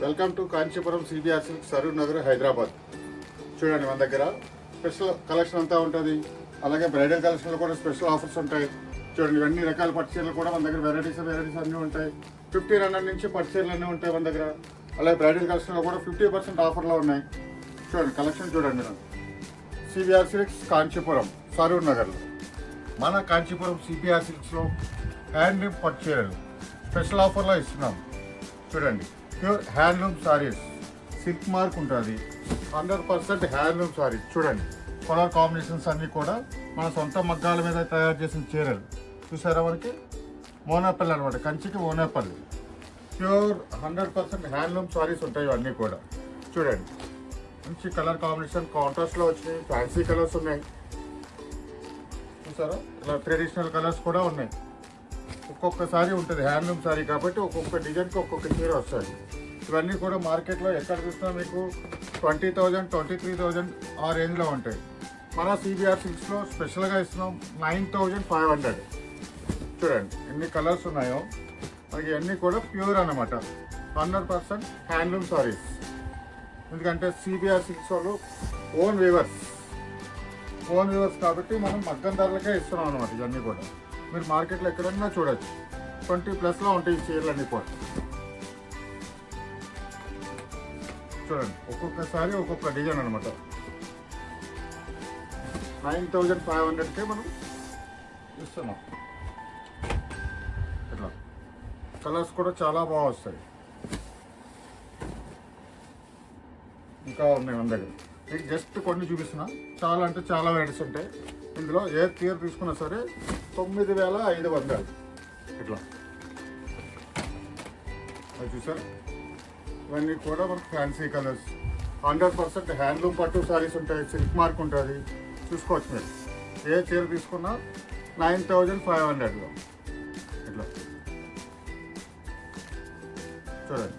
Welcome to Kanchipuram CBR silk Saroor Nagar Hyderabad. చూడండి, మన దగ్గర స్పెషల్ కలెక్షన్ అంతా ఉంటుంది. అలాగే బ్రైడల్ కలెక్షన్లో కూడా స్పెషల్ ఆఫర్స్ ఉంటాయి. చూడండి, ఇవన్నీ రకాల పట్టు చీరలు కూడా మన దగ్గర వెరైటీస్ అన్నీ ఉంటాయి. 1500 నుంచి పట్టు చీరలు అన్నీ ఉంటాయి మన దగ్గర. అలాగే బ్రైడల్ కలెక్షన్లో కూడా 50% ఆఫర్లో ఉన్నాయి. చూడండి, కలెక్షన్ చూడండి. సిబిఆర్ సిల్క్స్ కాంచీపురం సరూర్ నగర్లో. మన కాంచీపురం సిబిఆర్ సిల్క్స్లో హ్యాండ్లూమ్ పట్టు చీరలు స్పెషల్ ఆఫర్లో ఇస్తున్నాం. చూడండి, pure handloom saris, silk mark ఉంటుంది. 100% హ్యాండ్లూమ్ సారీస్. చూడండి, కలర్ కాంబినేషన్స్ అన్నీ కూడా మన సొంత మగ్గాల మీద తయారు చేసిన చీరలు. చూసారా, మనకి మోనాపల్లి అనమాట, కంచికి మోనాపల్లి. ప్యూర్ 100% హ్యాండ్లూమ్ సారీస్ ఉంటాయి ఇవన్నీ కూడా. చూడండి, మంచి కలర్ కాంబినేషన్ కాంట్రాస్ట్లో వచ్చినాయి. ఫ్యాన్సీ కలర్స్ ఉన్నాయి. చూసారా, ఇలా ట్రెడిషనల్ కలర్స్ కూడా ఉన్నాయి. ఒక్కొక్క సారీ ఉంటుంది హ్యాండ్లూమ్ సారీ కాబట్టి ఒక్కొక్క డిజైన్కి ఒక్కొక్క చీర వస్తుంది. ఇవన్నీ కూడా మార్కెట్లో ఎక్కడ చూసినా మీకు 20,000, 23,000 ఆ రేంజ్లో ఉంటాయి. మన సిబిఆర్ సిల్క్స్లో స్పెషల్గా ఇస్తున్నాం 9,500. చూడండి ఎన్ని కలర్స్ ఉన్నాయో. మనకి అన్నీ కూడా ప్యూర్ అన్నమాట, 100% హ్యాండ్లూమ్ సారీస్. ఎందుకంటే సిబిఆర్ సిల్క్స్ వాళ్ళు ఓన్ వీవర్స్ కాబట్టి మనం మగ్గం ధరలకే ఇస్తున్నాం అనమాట. ఇవన్నీ కూడా మీరు మార్కెట్లో ఎక్కడన్నా చూడొచ్చు. 20+ ఉంటాయి ఈ చీరలన్నీ కూడా. చూడండి, ఒక్కొక్కసారి ఒక్కొక్క డిజైన్ అనమాట. 9,500కే మనం ఇస్తున్నాం. ఇట్లా కలర్స్ కూడా చాలా బాగా వస్తాయి. ఇంకా ఉన్నాయి మన దగ్గర. మీకు జస్ట్ కొన్ని చూపిస్తున్నా. చాలా అంటే చాలా వెరైటీస్ ఉంటాయి. ఇందులో ఏ చీర తీసుకున్నా సరే 9,500. ఇట్లా అది చూసారు. ఇవన్నీ కూడా మనకు ఫ్యాన్సీ కలర్స్. 100% హ్యాండ్లూమ్ పట్టు సారీస్ ఉంటాయి. సిల్క్ మార్క్ ఉంటుంది. చూసుకోవచ్చు మీరు. ఏ చీర తీసుకున్నా 9,500లో. ఇట్లా చూడండి.